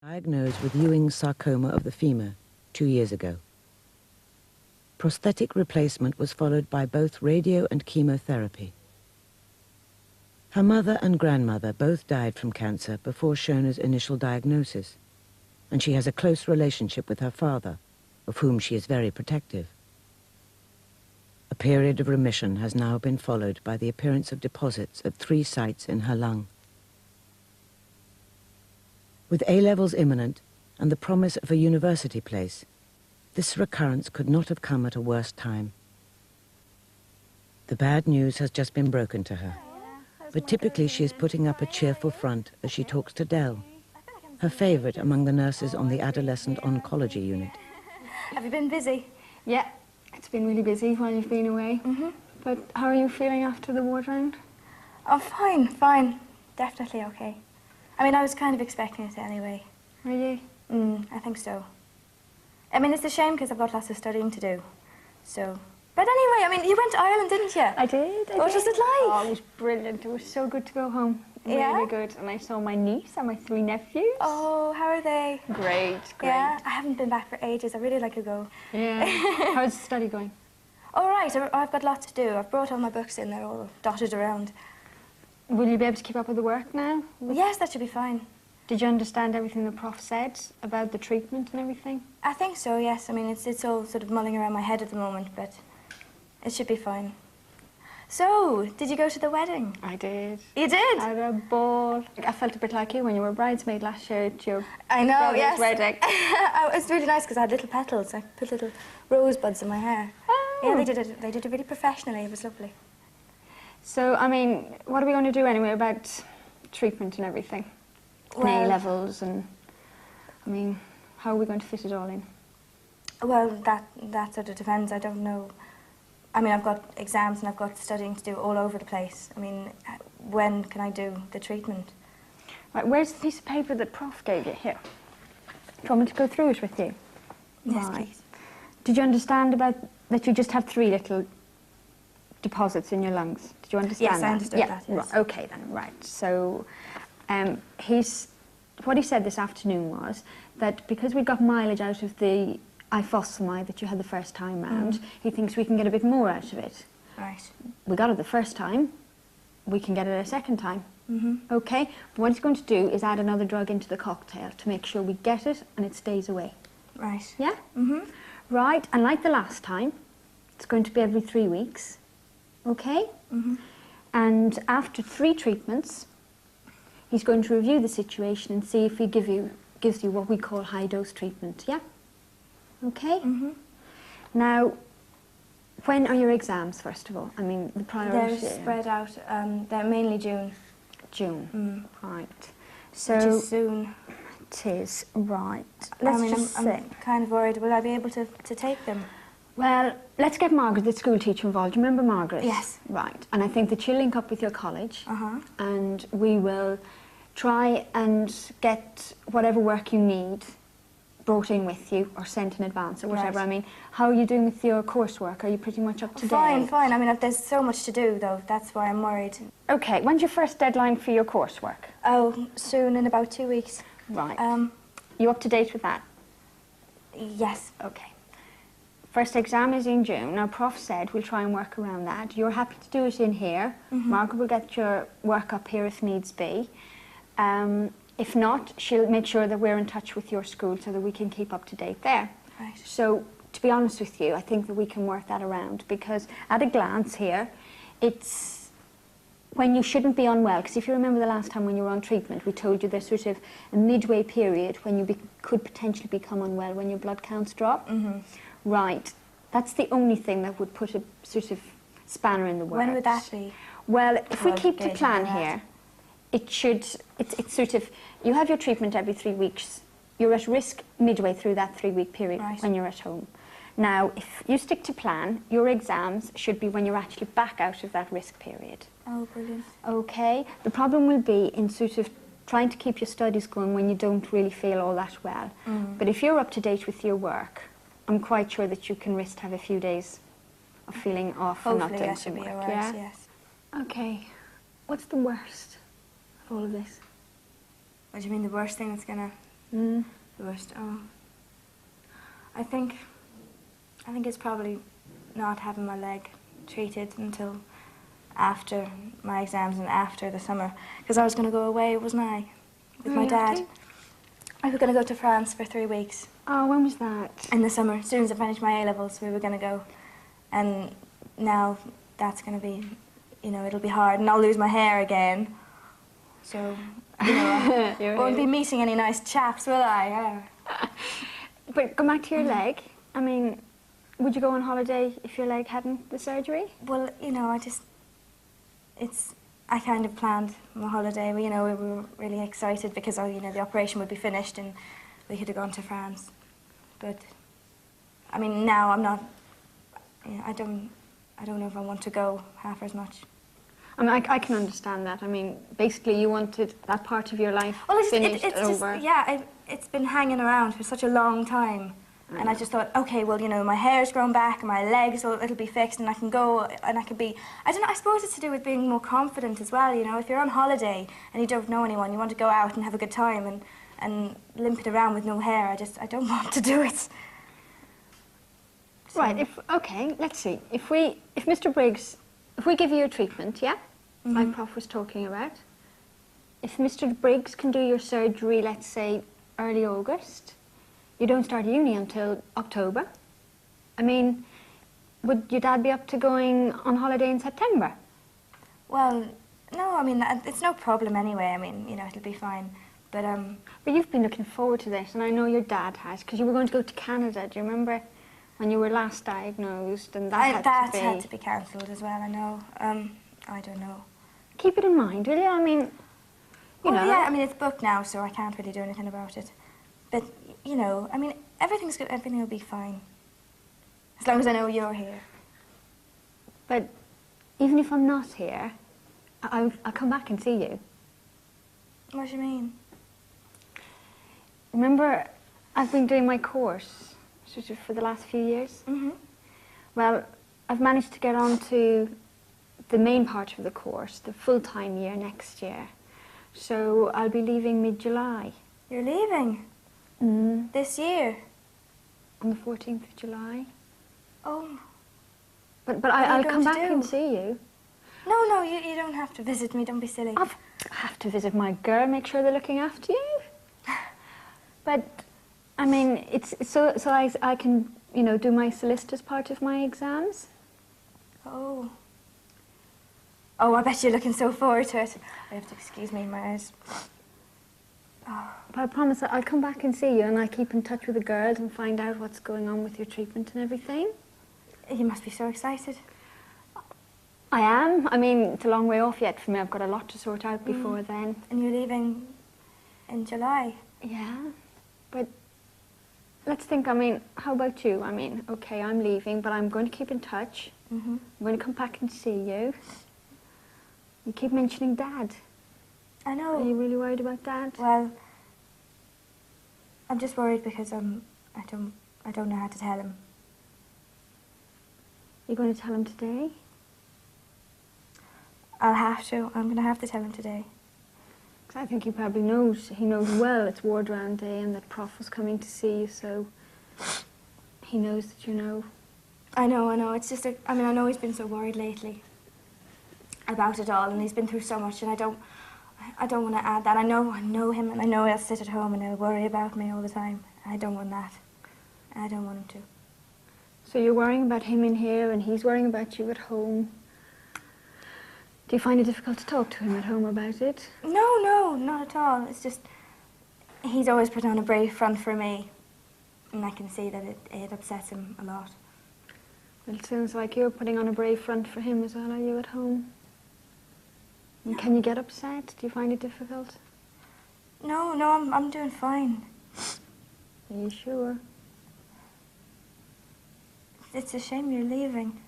Diagnosed with Ewing's sarcoma of the femur 2 years ago. Prosthetic replacement was followed by both radio and chemotherapy. Her mother and grandmother both died from cancer before Shona's initial diagnosis, and she has a close relationship with her father, of whom she is very protective. A period of remission has now been followed by the appearance of deposits at 3 sites in her lung. With A-levels imminent and the promise of a university place, this recurrence could not have come at a worse time. The bad news has just been broken to her, but typically she is putting up a cheerful front as she talks to Dell, her favourite among the nurses on the adolescent oncology unit. Have you been busy? Yeah, it's been really busy while you've been away. But how are you feeling after the ward round? Oh, fine. Definitely okay. I mean, I was kind of expecting it anyway. Are you? I think so. I mean, it's a shame because I've got lots of studying to do, so... But anyway, I mean, you went to Ireland, didn't you? I did. What was it like? Oh, it was brilliant. It was so good to go home. Yeah? Really good. And I saw my niece and my 3 nephews. Oh, how are they? Great. Yeah, I haven't been back for ages. I really like to go. Yeah. How's the study going? All right, I've got lots to do. I've brought all my books in. They're all dotted around. Will you be able to keep up with the work now? Yes, that should be fine. Did you understand everything the prof said about the treatment and everything? I think so, yes. I mean, it's all sort of mulling around my head at the moment, but it should be fine. So, did you go to the wedding? I did. You did? I had a ball. I felt a bit like you when you were bridesmaid last year at your I know, brother's yes. wedding. It was really nice because I had little petals. I put little rosebuds in my hair. Oh. Yeah, they did it really professionally. It was lovely. So, I mean, what are we going to do anyway about treatment and everything? Well, A-levels and, I mean, how are we going to fit it all in? Well, that sort of depends. I don't know. I mean, I've got exams and I've got studying to do all over the place. I mean, when can I do the treatment? Right, where's the piece of paper that Prof gave you? Here. Do you want me to go through it with you? Yes, Right. please. Did you understand about that you just have 3 little deposits in your lungs? Did you understand Yes, that? I understood that, yes. Right, okay then, right. So, what he said this afternoon was that because we got mileage out of the ifosfamide that you had the first time round, he thinks we can get a bit more out of it. Right. We got it the first time, we can get it a second time. Okay? But what he's going to do is add another drug into the cocktail to make sure we get it and it stays away. Right. Yeah? Right, and like the last time, it's going to be every 3 weeks. Okay? And after 3 treatments, he's going to review the situation and see if he gives you what we call high-dose treatment, yeah? Okay? Now, when are your exams, first of all? I mean, the priority... They're spread out. They're mainly June. June, right. So... Which is soon. It is, right. I mean, I'm kind of worried. Will I be able to take them? Well, let's get Margaret, the school teacher, involved. Do you remember Margaret? Yes. Right. And I think that she'll link up with your college. And we will try and get whatever work you need brought in with you or sent in advance or whatever. Right. I mean, how are you doing with your coursework? Are you pretty much up to date? Fine. I mean, there's so much to do, though. That's why I'm worried. Okay, when's your first deadline for your coursework? Oh, soon, in about 2 weeks. Right. You up to date with that? Yes. Okay. First exam is in June. Now, Prof said we'll try and work around that. You're happy to do it in here. Margaret will get your work up here if needs be. If not, she'll make sure that we're in touch with your school so that we can keep up to date there. Right. So, to be honest with you, I think that we can work that around because at a glance here, it's when you shouldn't be unwell. Because if you remember the last time when you were on treatment, we told you there's sort of a midway period when you could potentially become unwell when your blood counts drop. Right. That's the only thing that would put a sort of spanner in the works. When would that be? Well, if we keep the gauge plan on that. here, it's sort of, you have your treatment every 3 weeks. You're at risk midway through that 3-week period when you're at home. Now, if you stick to plan, your exams should be when you're actually back out of that risk period. Oh, brilliant. Okay. The problem will be in sort of trying to keep your studies going when you don't really feel all that well. But if you're up to date with your work, I'm quite sure that you can risk to have a few days of feeling off and not doing some work. Hopefully that should be all right, yes. Okay. What's the worst of all of this? What do you mean, the worst thing that's going to Mm. The worst. Oh. I think it's probably not having my leg treated until after my exams and after the summer. Because I was going to go away, wasn't I? With my dad. I was going to go to France for 3 weeks. Oh, when was that? In the summer. As soon as I finished my A-levels, we were going to go. And now that's going to be, you know, it'll be hard. And I'll lose my hair again. So, you know, I won't be meeting any nice chaps, will I? But go back to your leg. I mean, would you go on holiday if your leg hadn't the surgery? Well, you know, I kind of planned my holiday. You know, we were really excited because, you know, the operation would be finished and we could have gone to France. But, I mean, now I'm not, you know, I don't know if I want to go half as much. I mean, I can understand that. I mean, basically you wanted that part of your life finished over. Yeah, it's been hanging around for such a long time. And I just thought, okay, well, you know, my hair's grown back and my legs, it'll be fixed and I can go and I can be... I don't know, I suppose it's to do with being more confident as well, you know. If you're on holiday and you don't know anyone, you want to go out and have a good time and limp it around with no hair, I don't want to do it. So. Right, okay, let's see. If Mr. Briggs, if we give you a treatment, yeah? Mm-hmm. Like Prof was talking about. If Mr. Briggs can do your surgery, let's say, early August, you don't start uni until October. I mean, would your dad be up to going on holiday in September? Well, no, I mean, it's no problem anyway. I mean, you know, it'll be fine. But you've been looking forward to this, and I know your dad has, because you were going to go to Canada. Do you remember when you were last diagnosed? And that had to be cancelled as well, I know. I don't know. Keep it in mind, will you? I mean, you know. Yeah, I mean, it's booked now, so I can't really do anything about it. But, you know, I mean, everything's good, everything will be fine. As long as I know you're here. But even if I'm not here, I'll come back and see you. What do you mean? Remember, I've been doing my course for the last few years. Mm-hmm. Well, I've managed to get on to the main part of the course, the full-time year next year. So I'll be leaving mid-July. You're leaving? Mm. This year? On the 14th of July. Oh. But I'll come back and see you. No, you don't have to visit me, don't be silly. I have to visit my girl, make sure they're looking after you. But, I mean, it's so I can, you know, do my solicitor's part of my exams. Oh. Oh, I bet you're looking so forward to it. I have to excuse me, my eyes. Oh. But I promise I'll come back and see you, and I'll keep in touch with the girls and find out what's going on with your treatment and everything. You must be so excited. I am. I mean, it's a long way off yet for me. I've got a lot to sort out before then. And you're leaving in July? Yeah, but let's think, I mean, how about you? I mean, okay, I'm leaving, but I'm going to keep in touch. Mm-hmm. I'm going to come back and see you. You keep mentioning Dad. I know. Are you really worried about Dad? Well, I'm just worried because I don't know how to tell him. You're going to tell him today? I'll have to. I'm going to have to tell him today. 'Cause I think he probably knows. He knows well it's ward round day and that Prof was coming to see you, so he knows that you know. I know. It's just, I mean, I know he's been so worried lately about it all, and he's been through so much, and I don't want to add that. I know him, and I know he'll sit at home and he'll worry about me all the time. I don't want that. I don't want him to. So you're worrying about him in here, and he's worrying about you at home. Do you find it difficult to talk to him at home about it? No, not at all. It's just, he's always put on a brave front for me, and I can see that it upsets him a lot. Well, it sounds like you're putting on a brave front for him as well, are you, at home? And can you get upset? Do you find it difficult? No, I'm doing fine. Are you sure? It's a shame you're leaving.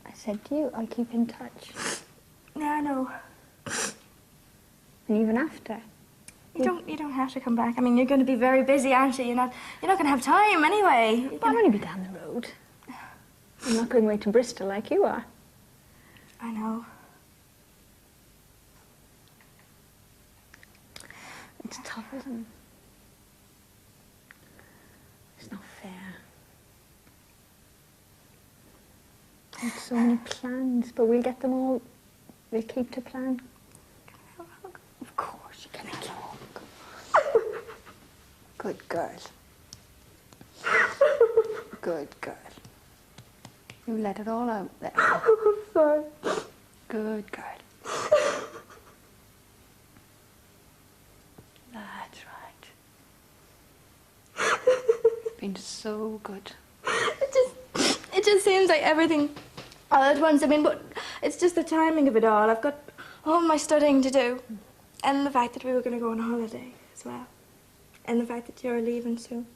I said to you, I'll keep in touch. Yeah, I know. And even after. You don't have to come back. I mean, you're going to be very busy, aren't you? You're not going to have time anyway. Well, I'll only be down the road. I'm not going away to Bristol like you are. I know. It's tough, isn't it? so many plans, but we'll get them all. We'll keep to plan. Of course, you can have a hug. Good girl. Good girl. You let it all out there. Sorry. Good girl. That's right. Been so good. It just seems like everything all at once. I mean, but it's just the timing of it all. I've got all my studying to do, and the fact that we were going to go on holiday as well, and the fact that you're leaving soon.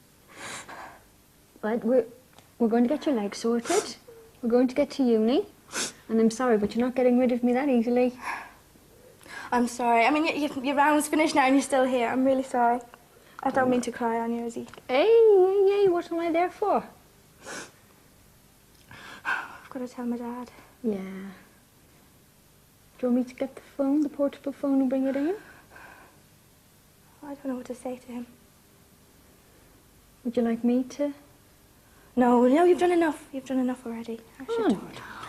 But we're going to get your legs sorted. We're going to get to uni. And I'm sorry, but you're not getting rid of me that easily. I'm sorry. I mean, your round's finished now and you're still here. I'm really sorry. I don't mean to cry on you, Izzy. Hey, what am I there for? I've got to tell my dad. Yeah. Do you want me to get the phone, the portable phone, and bring it in? I don't know what to say to him. Would you like me to? No, you've done enough. You've done enough already. I should talk to him.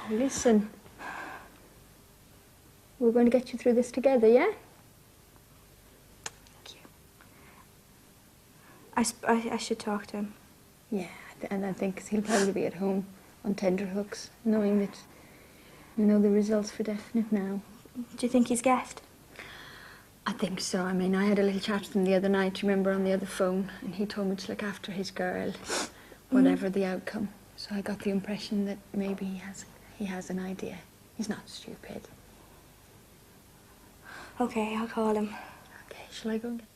No, listen. We're going to get you through this together, yeah? Thank you. I should talk to him. Yeah, and I think he'll probably be at home on tenterhooks, knowing that we know the results for definite now. Do you think he's guessed? I think so. I mean, I had a little chat with him the other night, remember, on the other phone, and he told me to look after his girl, whatever the outcome. So I got the impression that maybe he has an idea. He's not stupid. Okay, I'll call him. Okay, shall I go and get